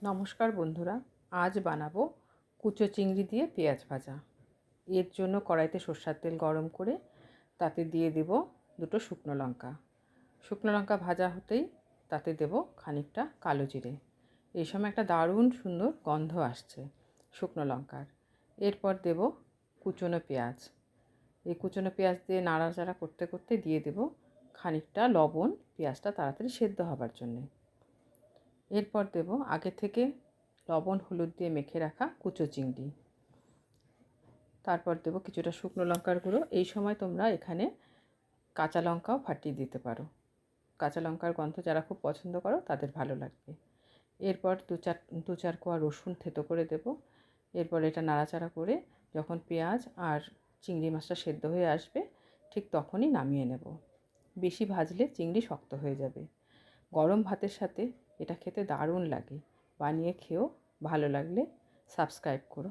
নমস্কার বন্ধুরা, আজ বানাবো কুচো চিংড়ি দিয়ে পেঁয়াজ ভাজা। এর জন্য কড়াইতে সর্ষের তেল গরম করে তাতে দিয়ে দেব দুটো শুকনো লঙ্কা। শুকনো লঙ্কা ভাজা হতেই তাতে দেব খানিকটা কালো জিরে। এই সময় একটা দারুণ সুন্দর গন্ধ আসছে শুকনো লঙ্কার। এরপর দেব কুচনো পেঁয়াজ। এই কুচনো পেঁয়াজ দিয়ে নাড়াচাড়া করতে করতে দিয়ে দেব খানিকটা লবণ, পেঁয়াজটা তাড়াতাড়ি সেদ্ধ হবার জন্যে। এরপর দেব আগে থেকে লবণ হলুদ দিয়ে মেখে রাখা কুচো চিংড়ি। তারপর দেব কিছুটা শুকনো লঙ্কার গুঁড়ো। এই সময় তোমরা এখানে কাঁচা লঙ্কাও ফাটিয়ে দিতে পারো। কাঁচা লঙ্কার গন্ধ যারা খুব পছন্দ করো তাদের ভালো লাগবে। এরপর দু চার কোয়া রসুন থেতো করে দেব। এরপর এটা নাড়াচাড়া করে যখন পেঁয়াজ আর চিংড়ি মাছটা সেদ্ধ হয়ে আসবে ঠিক তখনই নামিয়ে নেব। বেশি ভাজলে চিংড়ি শক্ত হয়ে যাবে। গরম ভাতের সাথে এটা খেতে দারুণ লাগে। বানিয়ে খেও, ভালো লাগলে সাবস্ক্রাইব করো।